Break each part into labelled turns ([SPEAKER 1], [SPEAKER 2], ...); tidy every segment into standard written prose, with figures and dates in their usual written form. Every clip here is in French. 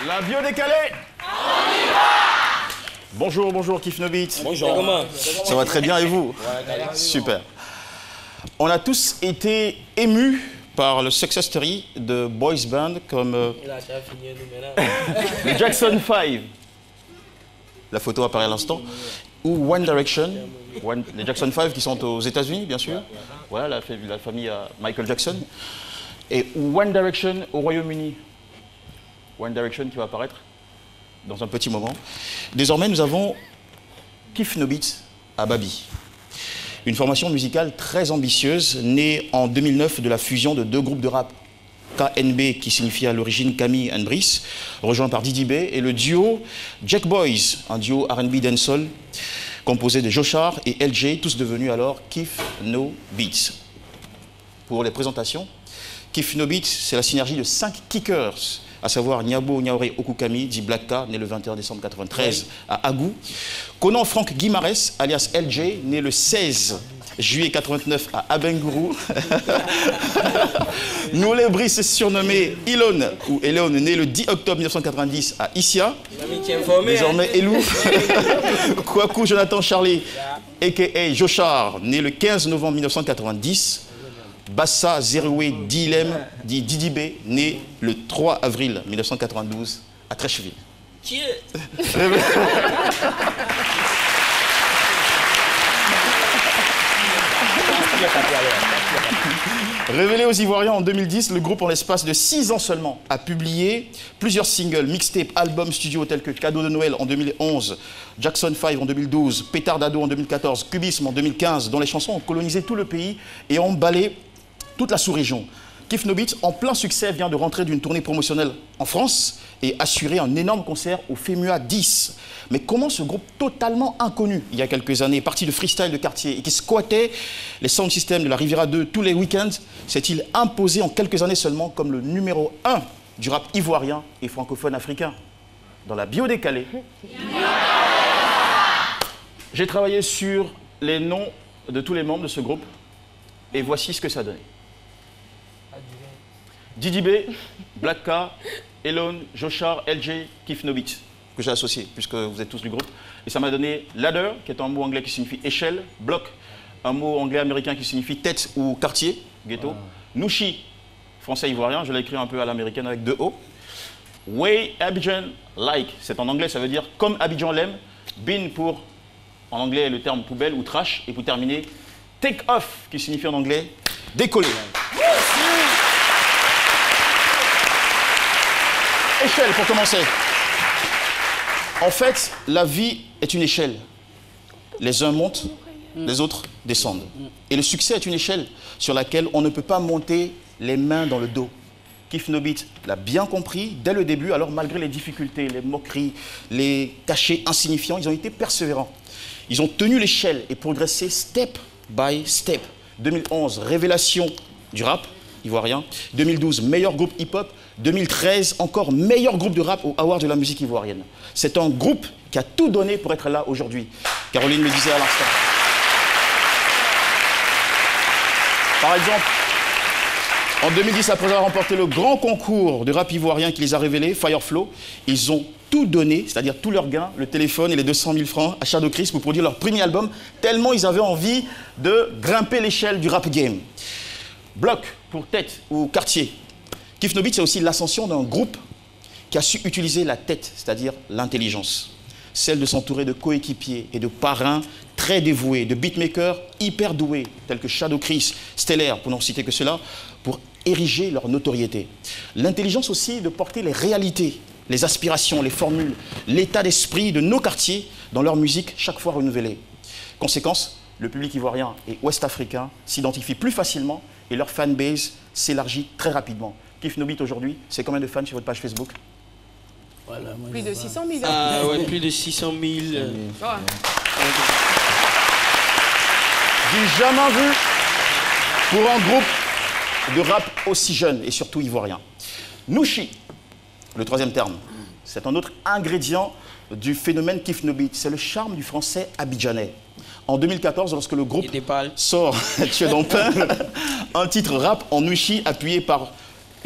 [SPEAKER 1] La bio décalée. Bonjour, bonjour Kif No Beat.
[SPEAKER 2] Bonjour. Comment?
[SPEAKER 1] Ça va très bien et vous? Super. On a tous été émus par le success story de boys band comme les Jackson 5. La photo apparaît à l'instant. Ou One Direction. Les Jackson 5 qui sont aux États-Unis, bien sûr. Voilà, la famille Michael Jackson. Et One Direction au Royaume-Uni. One Direction qui va apparaître dans un petit moment. Désormais, nous avons Kif No Beat à Babi. Une formation musicale très ambitieuse, née en 2009 de la fusion de deux groupes de rap. KNB, qui signifie à l'origine Camille and Brice, rejoint par Didi B, et le duo Jack Boys, un duo R&B dancehall, composé de Joshar et LJ, tous devenus alors Kif No Beat. Pour les présentations, Kif No Beat, c'est la synergie de 5 kickers, à savoir Niabo Niaoré Okukami, dit Black K, né le 21 décembre 1993 à Agou. Conan Franck Guimarès, alias LJ, né le 16 juillet 89 à Abengourou. Noulé Brice, surnommé Elon, ou Elon, né le 10 octobre 1990 à Issia. Désormais Elou. Kouakou Jonathan Charlie, a.k.a. Joshar, né le 15 novembre 1990. Bassa Zeroué Dilem, dit Didi B, né le 3 avril 1992 à Trècheville. Révélé aux Ivoiriens en 2010, le groupe, en l'espace de 6 ans seulement, a publié plusieurs singles, mixtapes, albums studio tels que Cadeau de Noël en 2011, Jackson 5 en 2012, Pétard d'ado en 2014, Cubisme en 2015, dont les chansons ont colonisé tout le pays et ont emballé toute la sous-région. Kif No Beat, en plein succès, vient de rentrer d'une tournée promotionnelle en France et assurer un énorme concert au FEMUA 10. Mais comment ce groupe totalement inconnu, il y a quelques années, parti de freestyle de quartier et qui squattait les sound systems de la Riviera 2 tous les week-ends, s'est-il imposé en quelques années seulement comme le numéro 1 du rap ivoirien et francophone africain? Dans la bio décalée, j'ai travaillé sur les noms de tous les membres de ce groupe et voici ce que ça donnait. Didi B, Black K, Elon, Joshar, LJ, Kif No Beat, que j'ai associé, puisque vous êtes tous du groupe. Et ça m'a donné ladder, qui est un mot anglais qui signifie échelle, bloc, un mot anglais-américain qui signifie tête ou quartier, ghetto. Nushi, français-ivoirien, je l'ai écrit un peu à l'américaine avec 2 O. Way Abidjan Like, c'est en anglais, ça veut dire comme Abidjan l'aime. Bin pour, en anglais, le terme poubelle ou trash. Et pour terminer, take off, qui signifie en anglais décoller. Échelle pour commencer. En fait, la vie est une échelle. Les uns montent, les autres descendent. Et le succès est une échelle sur laquelle on ne peut pas monter les mains dans le dos. Kif No Beat l'a bien compris dès le début, alors malgré les difficultés, les moqueries, les cachets insignifiants, ils ont été persévérants. Ils ont tenu l'échelle et progressé step by step. 2011, révélation du rap ivoirien. 2012, meilleur groupe hip-hop. 2013, encore meilleur groupe de rap au Award de la musique ivoirienne. C'est un groupe qui a tout donné pour être là aujourd'hui. Caroline le disait à l'instant. Par exemple, en 2010, après avoir remporté le grand concours de rap ivoirien qui les a révélés, Fireflow, ils ont tout donné, c'est-à-dire tout leur gain, le téléphone et les 200 000 francs à Shadow Chris pour produire leur premier album, tellement ils avaient envie de grimper l'échelle du rap game. Bloc pour tête ou quartier. Kif No Beat, c'est aussi l'ascension d'un groupe qui a su utiliser la tête, c'est-à-dire l'intelligence. Celle de s'entourer de coéquipiers et de parrains très dévoués, de beatmakers hyper doués, tels que Shadow Chris, Stellaire, pour n'en citer que cela, pour ériger leur notoriété. L'intelligence aussi de porter les réalités, les aspirations, les formules, l'état d'esprit de nos quartiers dans leur musique chaque fois renouvelée. Conséquence, le public ivoirien et ouest-africain s'identifient plus facilement et leur fanbase s'élargit très rapidement. Kif No Beat aujourd'hui, c'est combien de fans sur votre page Facebook?
[SPEAKER 3] Voilà, plus de 600 000.
[SPEAKER 2] Ah ouais, plus de 600 000.
[SPEAKER 1] J'ai jamais vu pour un groupe de rap aussi jeune et surtout ivoirien. Nushi, le troisième terme, c'est un autre ingrédient du phénomène Kif No Beat. C'est le charme du français abidjanais. En 2014, lorsque le groupe sort Tu es dans le pain, un titre rap en Nushi appuyé par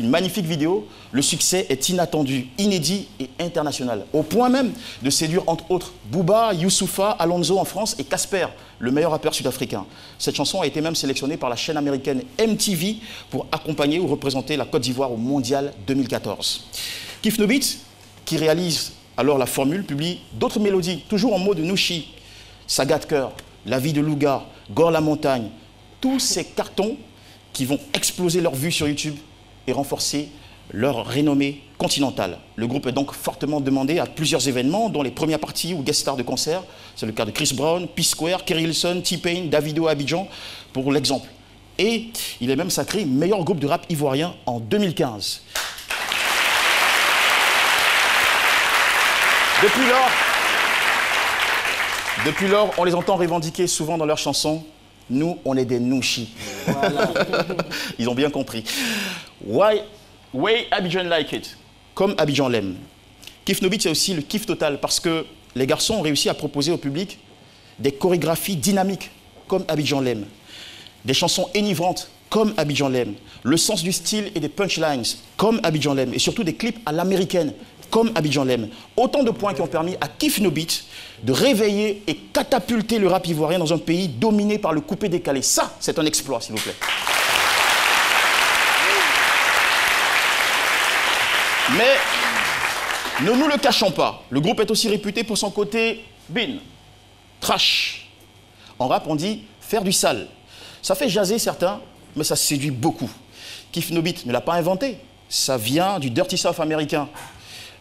[SPEAKER 1] une magnifique vidéo, le succès est inattendu, inédit et international. Au point même de séduire entre autres Booba, Youssoupha, Alonso en France et Casper, le meilleur rappeur sud-africain. Cette chanson a été même sélectionnée par la chaîne américaine MTV pour accompagner ou représenter la Côte d'Ivoire au Mondial 2014. Kif No Beat, qui réalise alors la formule, publie d'autres mélodies, toujours en mode Nushi, Saga de cœur, La vie de Louga, Gore la montagne, tous ces cartons qui vont exploser leur vue sur YouTube et renforcer leur renommée continentale. Le groupe est donc fortement demandé à plusieurs événements, dont les premières parties ou guest stars de concert. C'est le cas de Chris Brown, P-Square, Kerry Hilson, T-Pain, Davido à Abidjan, pour l'exemple. Et il est même sacré meilleur groupe de rap ivoirien en 2015. Depuis lors, on les entend revendiquer souvent dans leurs chansons. Nous, on est des nouchis. Voilà. Ils ont bien compris. Way Abidjan like it, comme Abidjan l'aime. Kif No Beat, c'est aussi le kiff total parce que les garçons ont réussi à proposer au public des chorégraphies dynamiques, comme Abidjan l'aime. Des chansons enivrantes, comme Abidjan l'aime. Le sens du style et des punchlines, comme Abidjan l'aime. Et surtout des clips à l'américaine, comme Abidjan l'aime. Autant de points qui ont permis à Kif No Beat de réveiller et catapulter le rap ivoirien dans un pays dominé par le coupé-décalé. Ça, c'est un exploit, s'il vous plaît. Mais ne nous le cachons pas, le groupe est aussi réputé pour son côté bin, trash. En rap, on dit faire du sale. Ça fait jaser certains, mais ça séduit beaucoup. Kif No Beat ne l'a pas inventé, ça vient du dirty south américain.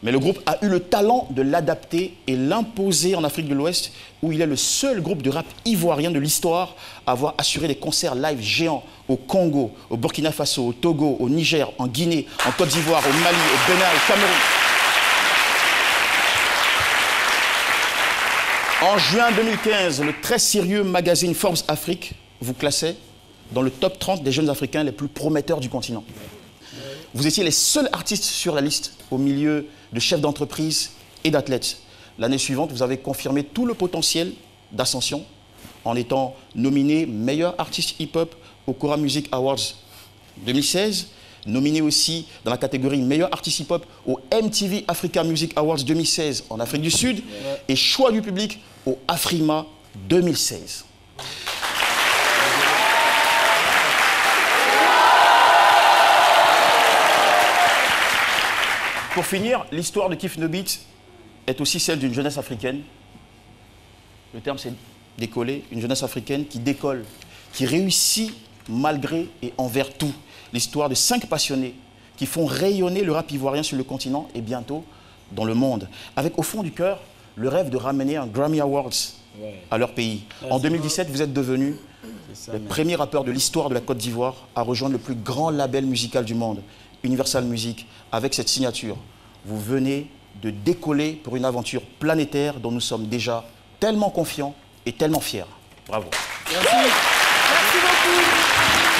[SPEAKER 1] Mais le groupe a eu le talent de l'adapter et l'imposer en Afrique de l'Ouest, où il est le seul groupe de rap ivoirien de l'histoire à avoir assuré des concerts live géants au Congo, au Burkina Faso, au Togo, au Niger, en Guinée, en Côte d'Ivoire, au Mali, au Bénin, au Cameroun. En juin 2015, le très sérieux magazine Forbes Afrique vous classait dans le top 30 des jeunes Africains les plus prometteurs du continent. Vous étiez les seuls artistes sur la liste au milieu de chefs d'entreprise et d'athlètes. L'année suivante, vous avez confirmé tout le potentiel d'ascension en étant nominé meilleur artiste hip-hop au Cora Music Awards 2016, nominé aussi dans la catégorie meilleur artiste hip-hop au MTV Africa Music Awards 2016 en Afrique du Sud et choix du public au Afrima 2016. Pour finir, l'histoire de Kif No Beat est aussi celle d'une jeunesse africaine. Le terme c'est décoller, une jeunesse africaine qui décolle, qui réussit malgré et envers tout. L'histoire de 5 passionnés qui font rayonner le rap ivoirien sur le continent et bientôt dans le monde. Avec au fond du cœur le rêve de ramener un Grammy Awards à leur pays. En 2017, vous êtes devenu le premier rappeur de l'histoire de la Côte d'Ivoire à rejoindre le plus grand label musical du monde, Universal Music, avec cette signature. Vous venez de décoller pour une aventure planétaire dont nous sommes déjà tellement confiants et tellement fiers. Bravo.
[SPEAKER 3] Merci. Merci beaucoup.